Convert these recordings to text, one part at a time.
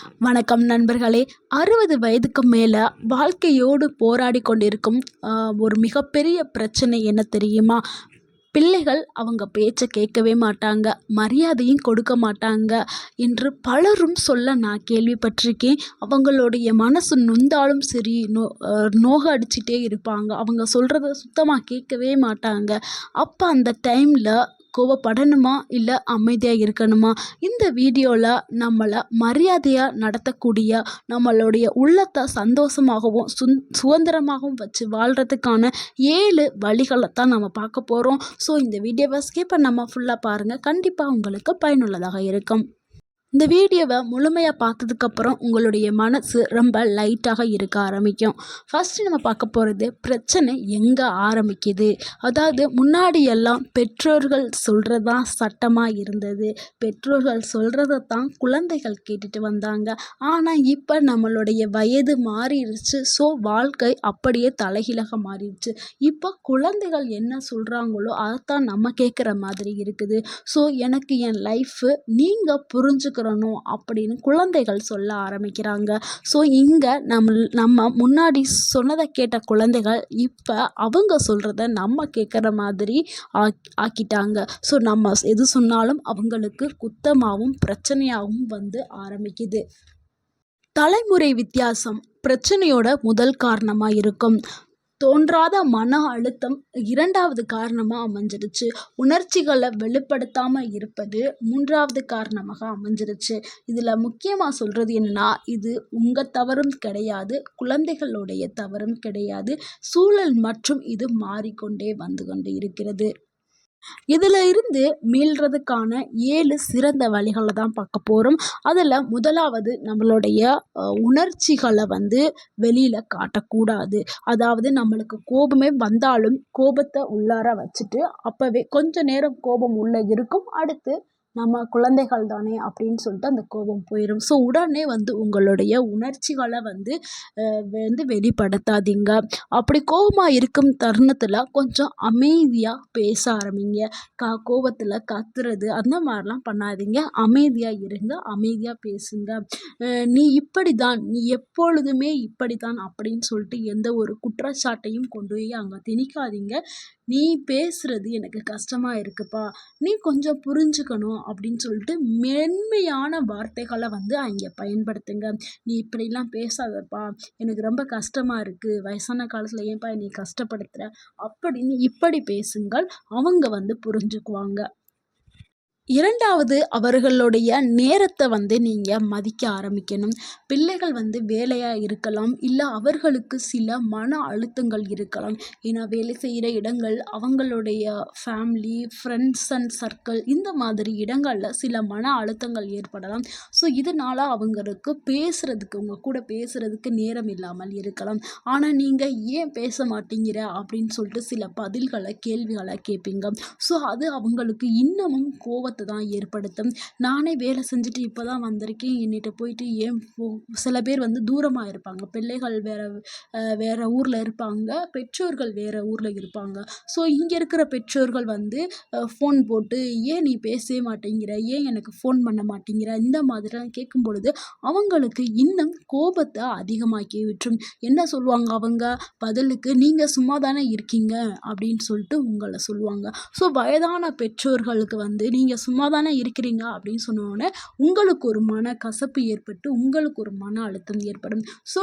வணக்கம் நண்பர்களே. 60 வயதுக்கு மேலே வாழ்க்கையோடு போராடி கொண்டிருக்கும் ஒரு மிகப்பெரிய பிரச்சனை என்ன தெரியுமா? பிள்ளைகள் அவங்க பேச்சை கேட்கவே மாட்டாங்க, மரியாதையும் கொடுக்க மாட்டாங்க என்று பலரும் சொல்ல நான் கேள்விப்பட்டிருக்கேன். அவங்களுடைய மனசு நொந்தாலும் சரி, நோக அடிச்சிட்டே இருப்பாங்க. அவங்க சொல்கிறத சுத்தமாக கேட்கவே மாட்டாங்க. அப்போ அந்த டைமில் கோவப்படணுமா இல்லை அமைதியாக இருக்கணுமா? இந்த வீடியோவில் நம்மளை மரியாதையாக நடத்தக்கூடிய, நம்மளுடைய உள்ளத்தை சந்தோஷமாகவும் சுதந்திரமாகவும் வச்சு வாழ்கிறதுக்கான 7 வழிகளை தான் நம்ம பார்க்க போகிறோம். ஸோ இந்த வீடியோவை ஸ்கிப் பண்ணாமல் ஃபுல்லாக பாருங்கள். கண்டிப்பாக உங்களுக்கு பயனுள்ளதாக இருக்கும். இந்த வீடியோவை முழுமையாக பார்த்ததுக்கப்புறம் உங்களுடைய மனசு ரொம்ப லைட்டாக இருக்க ஆரம்பிக்கும். ஃபஸ்ட்டு நம்ம பார்க்க போகிறது, பிரச்சனை எங்கே ஆரம்பிக்குது. அதாவது முன்னாடியெல்லாம் பெற்றோர்கள் சொல்கிறது தான் சட்டமாக இருந்தது. பெற்றோர்கள் சொல்கிறத தான் குழந்தைகள் கேட்டுட்டு வந்தாங்க. ஆனால் இப்போ நம்மளுடைய வயது மாறிடுச்சு. ஸோ வாழ்க்கை அப்படியே தலைகீழாக மாறிடுச்சு. இப்போ குழந்தைகள் என்ன சொல்கிறாங்களோ அதைத்தான் நம்ம கேட்குற மாதிரி இருக்குது. ஸோ எனக்கு என் லைஃபு நீங்கள் புரிஞ்சுக்கணும் அப்படின்னு குழந்தைகள் சொல்ல ஆரம்பிக்கிறாங்க. ஸோ இங்கே நம்ம முன்னாடி சொன்னதை கேட்ட குழந்தைகள் இப்போ அவங்க சொல்கிறத நம்ம கேட்குற மாதிரி ஆக்கிட்டாங்க. ஸோ நம்ம எது சொன்னாலும் அவங்களுக்கு குத்தமாகவும் பிரச்சனையாகவும் வந்து ஆரம்பிக்குது. தலைமுறை வித்தியாசம் பிரச்சனையோட முதல் காரணமாக இருக்கும். தோன்றாத மன அழுத்தம் 2வது காரணமாக அமைஞ்சிருச்சு. உணர்ச்சிகளை வெளிப்படுத்தாமல் இருப்பது 3வது காரணமாக அமைஞ்சிருச்சு. இதில் முக்கியமாக சொல்கிறது என்னென்னா, இது உங்கள் தவறும் கிடையாது, குழந்தைகளுடைய தவறும் கிடையாது. சூழல் மற்றும் இது மாறிக்கொண்டே வந்து கொண்டு இருக்கிறது. இதில் இருந்து மீள்றதுக்கான 7 சிறந்த வழிகளை தான் பார்க்க போகிறோம். அதில் முதலாவது, நம்மளுடைய உணர்ச்சிகளை வந்து வெளியில் காட்டக்கூடாது. அதாவது நம்மளுக்கு கோபமே வந்தாலும் கோபத்தை உள்ளார வச்சுட்டு அப்போவே கொஞ்ச நேரம் கோபம் உள்ளே இருக்கும். அடுத்து நம்ம குழந்தைகள் தானே அப்படின்னு சொல்லிட்டு அந்த கோபம் போயிடும். ஸோ உடனே வந்து உங்களுடைய உணர்ச்சிகளை வந்து வெளிப்படுத்தாதீங்க. அப்படி கோபமாக இருக்கும் தருணத்தில் கொஞ்சம் அமைதியாக பேச ஆரம்பிங்க. கோபத்தில் கத்துறது அந்த மாதிரிலாம் பண்ணாதீங்க. அமைதியாக இருங்க, அமைதியாக பேசுங்க. நீ இப்படி தான், நீ எப்பொழுதுமே இப்படி தான் அப்படின்னு சொல்லிட்டு எந்த ஒரு குற்றச்சாட்டையும் கொண்டு போய் அங்கே திணிக்காதீங்க. நீ பேசுகிறது எனக்கு கஷ்டமாக இருக்குப்பா, நீ கொஞ்சம் புரிஞ்சுக்கணும் அப்படின்னு சொல்லிட்டு மென்மையான வார்த்தைகளை வந்து அங்கே பயன்படுத்துங்க. நீ இப்படிலாம் பேசாதப்பா, எனக்கு ரொம்ப கஷ்டமாக இருக்குது, வயசான காலத்தில் ஏன்பா நீ கஷ்டப்படுத்துகிற அப்படின்னு இப்படி பேசுங்கள். அவங்க வந்து புரிஞ்சுக்குவாங்க. 2வது, அவர்களுடைய நேரத்தை வந்து நீங்கள் மதிக்க ஆரம்பிக்கணும். பிள்ளைகள் வந்து வேலையாக இருக்கலாம், இல்லை அவர்களுக்கு சில மன அழுத்தங்கள் இருக்கலாம். ஏன்னா வேலை செய்கிற இடங்கள், அவங்களுடைய ஃபேமிலி, ஃப்ரெண்ட்ஸ் அண்ட் சர்க்கிள், இந்த மாதிரி இடங்களில் சில மன அழுத்தங்கள் ஏற்படலாம். ஸோ இதனால் அவங்களுக்கு பேசுகிறதுக்கு, உங்கள் கூட பேசுகிறதுக்கு நேரம் இல்லாமல் இருக்கலாம். ஆனால் நீங்கள் ஏன் பேச மாட்டேங்கிற அப்படின்னு சொல்லிட்டு சில பதில்களை, கேள்விகளை கேட்பீங்க. ஸோ அது அவங்களுக்கு இன்னமும் கோவத்தை தான் ஏற்படுத்தும். நானே வேலை செஞ்சுட்டு இப்போ தான் வந்திருக்கேன், என்னிட்ட போயிட்டு ஏன் சில பேர் வந்து தூரமாக இருப்பாங்க. பிள்ளைகள் வேறு ஊரில் இருப்பாங்க, பெற்றோர்கள் வேறு ஊரில் இருப்பாங்க. ஸோ இங்கே இருக்கிற பெற்றோர்கள் வந்து ஃபோன் போட்டு ஏன் நீ பேசவே மாட்டேங்கிற, ஏன் எனக்கு ஃபோன் பண்ண மாட்டேங்கிற, இந்த மாதிரிலாம் கேட்கும் பொழுது அவங்களுக்கு இன்னும் கோபத்தை அதிகமாக்கி விட்டுரும். என்ன சொல்லுவாங்க அவங்க பதிலுக்கு, நீங்கள் சும்மா தானே இருக்கீங்க அப்படின்னு சொல்லிட்டு உங்களை சொல்லுவாங்க. ஸோ வயதான பெற்றோர்களுக்கு வந்து நீங்கள் சும்மா தானே இருக்கிறீங்க அப்படின்னு சொன்னோடனே உங்களுக்கு ஒரு மன கசப்பு ஏற்பட்டு உங்களுக்கு ஒரு மன அழுத்தம் ஏற்படும். ஸோ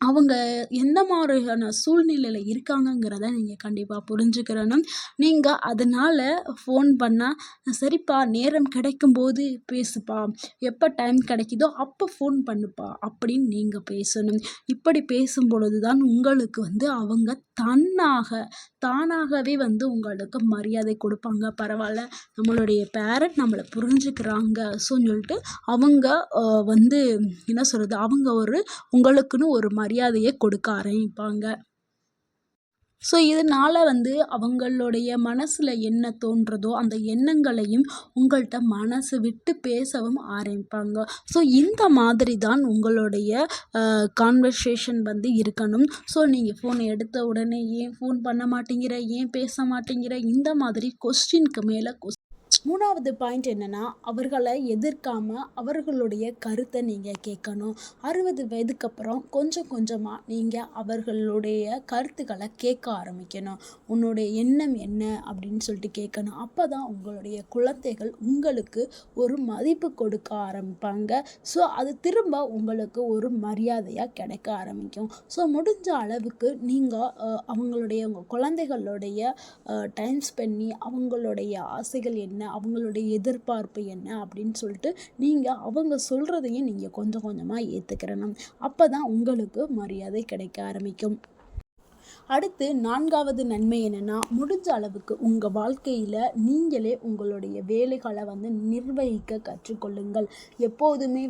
அவங்க எந்த மாதிரியான சூழ்நிலையில் இருக்காங்கங்கிறத நீங்கள் கண்டிப்பாக புரிஞ்சுக்கிறணும். நீங்கள் அதனால் ஃபோன் பண்ணால், சரிப்பா நேரம் கிடைக்கும்போது பேசுப்பா, எப்போ டைம் கிடைக்குதோ அப்போ ஃபோன் பண்ணுப்பா அப்படின்னு நீங்கள் பேசணும். இப்படி பேசும் பொழுது தான் உங்களுக்கு வந்து அவங்க தானாகவே வந்து உங்களுக்கு மரியாதை கொடுப்பாங்க. பரவாயில்ல, நம்மளுடைய பேரண்ட் நம்மளை புரிஞ்சுக்கிறாங்க சொல்லிட்டு அவங்க வந்து என்ன சொல்கிறது, அவங்க உங்களுக்குன்னு ஒரு மரியாதையை கொடுக்க ஆரம்பிப்பாங்க. ஸோ இதனால் வந்து அவங்களுடைய மனசில் என்ன தோன்றதோ அந்த எண்ணங்களையும் உங்கள்கிட்ட மனசு விட்டு பேசவும் ஆரம்பிப்பாங்க. ஸோ இந்த மாதிரி தான் உங்களுடைய கான்வர்சேஷன் வந்து இருக்கணும். ஸோ நீங்கள் ஃபோன் எடுத்த உடனே ஏன் ஃபோன் பண்ண மாட்டேங்கிற, ஏன் பேச மாட்டேங்கிற, இந்த மாதிரி கொஸ்டினுக்கு மேலே 3வது பாயிண்ட் என்னன்னா, அவர்கள எதிர்க்காம அவர்களுடைய கருத்த நீங்க கேட்கணும். 60 வயதுக்கு அப்புறம் கொஞ்சம் கொஞ்சமா நீங்க அவர்களுடைய கருத்துக்கள கேட்க ஆரம்பிக்கணும். "உன்னுடைய எண்ணம் என்ன?" அப்படின்னு சொல்லிட்டு கேட்கணும். அப்பதான் உங்களுடைய குழந்தைகள் உங்களுக்கு ஒரு மதிப்பு கொடுக்க ஆரம்பிப்பாங்க. ஸோ அது திரும்ப உங்களுக்கு ஒரு மரியாதையா கிடைக்க ஆரம்பிக்கும். ஸோ முடிஞ்ச அளவுக்கு நீங்க உங்க குழந்தைகளுடைய டைம் ஸ்பெண்ட் பண்ணி அவங்களுடைய ஆசைகள் என்ன, அவங்களுடைய எதிர்பார்ப்பு என்ன அப்படின்னு சொல்லிட்டு நீங்கள் அவங்க சொல்கிறதையும் நீங்கள் கொஞ்சம் கொஞ்சமாக ஏற்றுக்கிறணும். அப்போ தான் உங்களுக்கு மரியாதை கிடைக்க ஆரம்பிக்கும். அடுத்து 4வது நன்மை என்னென்னா, முடிஞ்ச அளவுக்கு உங்கள் வாழ்க்கையில் நீங்களே உங்களுடைய வேலைகளை நிர்வகிக்க கற்றுக்கொள்ளுங்கள். எப்போதுமே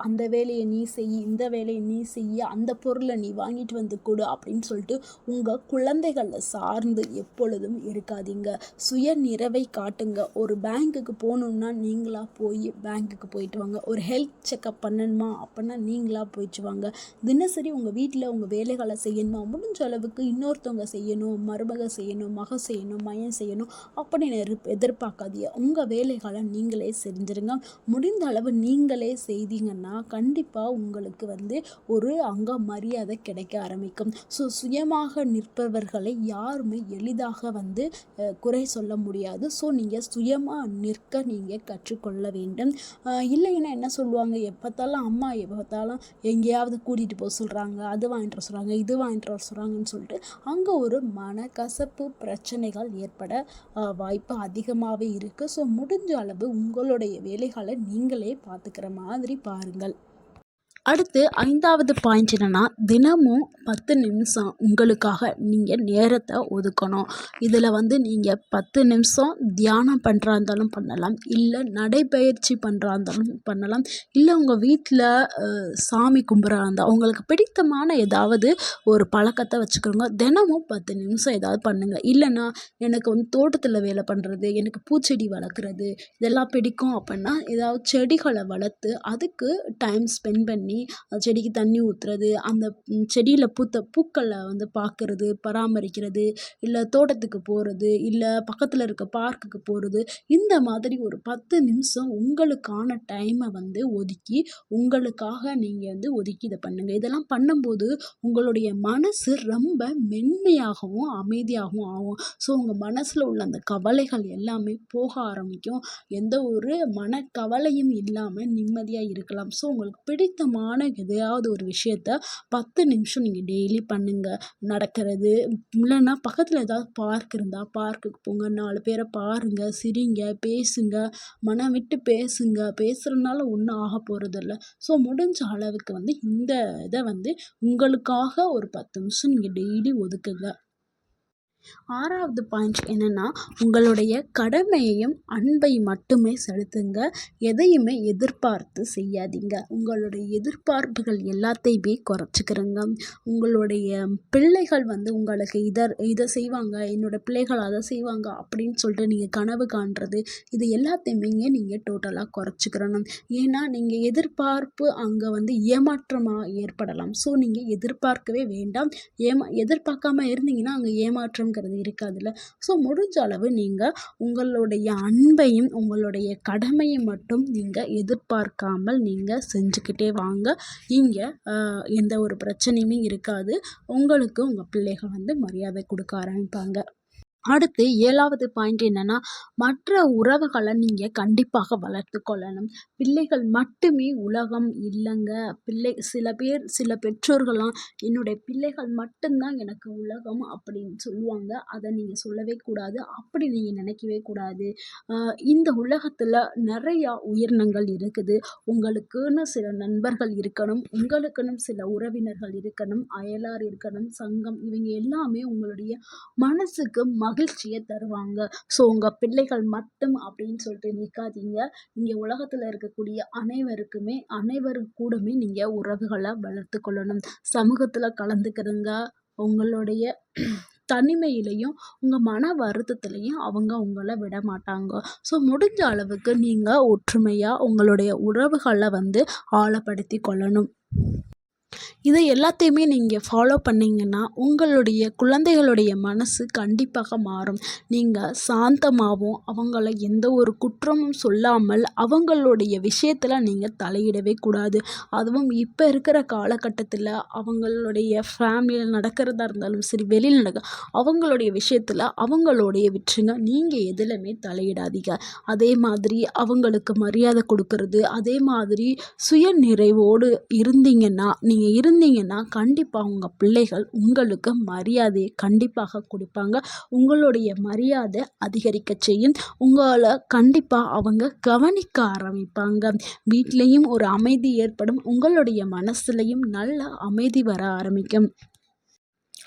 அந்த வேலையை நீ செய், இந்த வேலையை நீ செய்ய, அந்த பொருளை நீ வாங்கிட்டு வந்து கொடு அப்படின்னு சொல்லிட்டு உங்கள் குழந்தைகளை சார்ந்து எப்பொழுதும் இருக்காதீங்க. சுய நிறைவை காட்டுங்க. ஒரு பேங்க்குக்கு போகணுன்னா நீங்களாக போய் பேங்க்குக்கு போயிட்டு வாங்க. ஒரு ஹெல்த் செக்கப் பண்ணணுமா அப்படின்னா நீங்களாக போயிட்டு வாங்க. தினசரி உங்கள் வீட்டில் உங்கள் வேலைகளை செய்யணுமா, முடிஞ்ச அளவுக்கு இன்னொருத்தவங்க செய்யணும், மருமக செய்யணும், மக செய்யணும், மகன் செய்யணும் அப்படின்னு எதிர்பார்க்காதீங்க. உங்கள் வேலைகளை நீங்களே செஞ்சுருங்க. முடிந்த அளவு நீங்களே செய்தீங்கன்னா கண்டிப்பாக உங்களுக்கு ஒரு அங்கே மரியாதை கிடைக்க ஆரம்பிக்கும். ஸோ சுயமாக நிற்பவர்களை யாருமே எளிதாக குறை சொல்ல முடியாது. ஸோ நீங்கள் சுயமாக நிற்க நீங்கள் கற்றுக்கொள்ள வேண்டும். இல்லைன்னா என்ன சொல்லுவாங்க, எப்போத்தாலும் அம்மா எப்போத்தாலும் எங்கேயாவது கூட்டிகிட்டு போக சொல்கிறாங்க, அது வாங்கிட்டு வர சொல்கிறாங்க, இது வாங்கிட்டு வர சொல்கிறாங்கன்னு சொல்லிட்டு அங்கே ஒரு மனக்கசப்பு பிரச்சனைகள் ஏற்பட வாய்ப்பு அதிகமாகவே இருக்குது. ஸோ முடிஞ்ச அளவு உங்களுடைய வேலைகளை நீங்களே பார்த்துக்கிற மாதிரி பாருங்கள். அடுத்து 5வது பாயிண்ட் என்னென்னா, தினமும் 10 நிமிஷம் உங்களுக்காக நீங்கள் நேரத்தை ஒதுக்கணும். இதில் நீங்கள் 10 நிமிஷம் தியானம் பண்ணுறா இருந்தாலும் பண்ணலாம், இல்லை நடைப்பயிற்சி பண்ணுறா இருந்தாலும் பண்ணலாம், இல்லை உங்கள் வீட்டில் சாமி கும்பிட்றா இருந்தால் உங்களுக்கு பிடித்தமான ஏதாவது ஒரு பழக்கத்தை வச்சுக்கிறோங்க. தினமும் 10 நிமிஷம் ஏதாவது பண்ணுங்கள். இல்லைன்னா எனக்கு தோட்டத்தில் வேலை பண்ணுறது, எனக்கு பூச்செடி வளர்க்குறது இதெல்லாம் பிடிக்கும் அப்படின்னா ஏதாவது செடிகளை வளர்த்து அதுக்கு டைம் ஸ்பெண்ட் பண்ணி செடிக்கு தண்ணி ஊற்றுறது, அந்த செடியில் பூத்த பூக்களை பார்க்குறது, பராமரிக்கிறது, இல்லை தோட்டத்துக்கு போகிறது, இல்லை பக்கத்தில் இருக்க பார்க்குக்கு போகிறது, இந்த மாதிரி ஒரு 10 நிமிஷம் உங்களுக்கான டைமை ஒதுக்கி உங்களுக்காக நீங்கள் ஒதுக்கி இதை பண்ணுங்கள். இதெல்லாம் பண்ணும்போது உங்களுடைய மனசு ரொம்ப மென்மையாகவும் அமைதியாகவும் ஆகும். ஸோ உங்கள் மனசில் உள்ள அந்த கவலைகள் எல்லாமே போக ஆரம்பிக்கும். எந்த ஒரு மனக்கவலையும் இல்லாமல் நிம்மதியாக இருக்கலாம். ஸோ உங்களுக்கு பிடித்தமான எதையாவது ஒரு விஷயத்த 10 நிமிஷம் நீங்கள் டெய்லி பண்ணுங்கள். நடக்கிறது, இல்லைன்னா பக்கத்தில் ஏதாவது பார்க் இருந்தால் பார்க்குக்கு போங்க, 4 பேரை பாருங்கள், சிரிங்க, பேசுங்க, மனம் விட்டு பேசுங்க. பேசுகிறதுனால ஒன்றும் ஆக போகிறதில்ல. ஸோ முடிஞ்ச அளவுக்கு இந்த இதை உங்களுக்காக ஒரு 10 நிமிஷம் நீங்கள் டெய்லி ஒதுக்குங்க. 6வது பாயிண்ட் என்னென்னா, உங்களுடைய கடமையையும் அன்பை மட்டுமே செலுத்துங்க. எதையுமே எதிர்பார்த்து செய்யாதீங்க. உங்களுடைய எதிர்பார்ப்புகள் எல்லாத்தையுமே குறைச்சிக்கிறங்க. உங்களுடைய பிள்ளைகள் உங்களுக்கு இதை செய்வாங்க, என்னோடய பிள்ளைகள் அதை செய்வாங்க அப்படின்னு சொல்லிட்டு நீங்கள் கனவு காண்றது, இது எல்லாத்தையுமே நீங்கள் டோட்டலாக குறைச்சிக்கிறணும். ஏன்னா நீங்கள் எதிர்பார்ப்பு அங்கே ஏமாற்றமாக ஏற்படலாம். ஸோ நீங்கள் எதிர்பார்க்கவே வேண்டாம். எதிர்பார்க்காம இருந்தீங்கன்னா அங்கே ஏமாற்றம்ங்கிறது இருக்காதுல்ல. ஸோ முடிஞ்ச அளவு நீங்கள் உங்களுடைய அன்பையும் உங்களுடைய கடமையை மட்டும் நீங்கள் எதிர்பார்க்காமல் நீங்கள் செஞ்சுக்கிட்டே வாங்க. இங்கே எந்த ஒரு பிரச்சனையுமே இருக்காது. உங்களுக்கு உங்கள் பிள்ளைகள் மரியாதை கொடுக்க ஆரம்பிப்பாங்க. அடுத்து 7வது பாயிண்ட் என்னென்னா, மற்ற உறவுகளை நீங்கள் கண்டிப்பாக வளர்த்து கொள்ளணும். பிள்ளைகள் மட்டுமே உலகம் இல்லைங்க. சில பெற்றோர்கள்லாம் என்னுடைய பிள்ளைகள் மட்டும்தான் எனக்கு உலகம் அப்படின்னு சொல்லுவாங்க. அதை நீங்கள் சொல்லவே கூடாது. அப்படி நீங்கள் நினைக்கவே கூடாது. இந்த உலகத்தில் நிறையா உயிரினங்கள் இருக்குது. உங்களுக்குன்னு சில நண்பர்கள் இருக்கணும், உங்களுக்குன்னு சில உறவினர்கள் இருக்கணும், அயலார் இருக்கணும், சங்கம், இவங்க எல்லாமே உங்களுடைய மனசுக்கு மகிழ்ச்சியை தருவாங்க. ஸோ உங்கள் பிள்ளைகள் மட்டும் அப்படின்னு சொல்லிட்டு நிற்காதீங்க. இங்கே உலகத்தில் இருக்கக்கூடிய அனைவரு கூடமே நீங்கள் உறவுகளை வளர்த்து கொள்ளணும். சமூகத்தில் கலந்துக்கிறங்க. உங்களுடைய தனிமையிலையும் உங்கள் மன வருத்தத்துலையும் அவங்க உங்களை விட மாட்டாங்க. ஸோ முடிஞ்ச அளவுக்கு நீங்கள் ஒற்றுமையாக உங்களுடைய உறவுகளை ஆழப்படுத்தி கொள்ளணும். இதை எல்லாத்தையுமே நீங்கள் ஃபாலோ பண்ணிங்கன்னா உங்களுடைய குழந்தைகளுடைய மனசு கண்டிப்பாக மாறும். நீங்கள் சாந்தமாகவும் அவங்கள எந்த ஒரு குற்றமும் சொல்லாமல் அவங்களுடைய விஷயத்தில் நீங்கள் தலையிடவே கூடாது. அதுவும் இப்போ இருக்கிற காலகட்டத்தில் அவங்களுடைய ஃபேமிலியில் நடக்கிறதா இருந்தாலும் சரி, வெளியில் அவங்களுடைய விஷயத்தில் அவங்களுடைய விட்டுருங்க. நீங்கள் எதுலையுமே தலையிடாதீங்க. அதே மாதிரி அவங்களுக்கு மரியாதை கொடுக்கறது, அதே மாதிரி சுய நிறைவோடு இருந்தீங்கன்னா கண்டிப்பாக உங்கள் பிள்ளைகள் உங்களுக்கு மரியாதையை கண்டிப்பாக கொடுப்பாங்க. உங்களுடைய மரியாதை அதிகரிக்க செய்யும். உங்களை கண்டிப்பாக அவங்க கவனிக்க ஆரம்பிப்பாங்க. வீட்லேயும் ஒரு அமைதி ஏற்படும். உங்களுடைய மனசுலையும் நல்ல அமைதி வர ஆரம்பிக்கும்.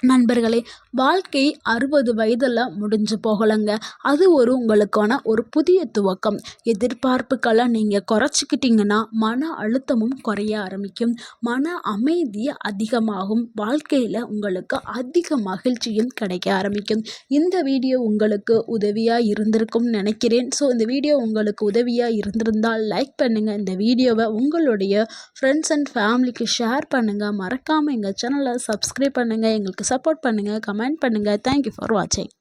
நண்பர்களே, வாழ்க்கை 60 வயதில் முடிஞ்சு போகலைங்க. அது உங்களுக்கான ஒரு புதிய துவக்கம். எதிர்பார்ப்புகளை நீங்கள் குறைச்சிக்கிட்டிங்கன்னா மன அழுத்தமும் குறைய ஆரம்பிக்கும். மன அமைதி அதிகமாகும். வாழ்க்கையில் உங்களுக்கு அதிக மகிழ்ச்சியும் கிடைக்க ஆரம்பிக்கும். இந்த வீடியோ உங்களுக்கு உதவியாக இருந்திருக்கும்னு நினைக்கிறேன். ஸோ இந்த வீடியோ உங்களுக்கு உதவியாக இருந்திருந்தால் லைக் பண்ணுங்கள். இந்த வீடியோவை உங்களுடைய ஃப்ரெண்ட்ஸ் அண்ட் ஃபேமிலிக்கு ஷேர் பண்ணுங்கள். மறக்காமல் எங்கள் சேனலை சப்ஸ்கிரைப் பண்ணுங்கள். எங்களுக்கு சப்போர்ட் பண்ணுங்கள், கமெண்ட் பண்ணுங்கள். தேங்க்யூ ஃபார் வாட்சிங்.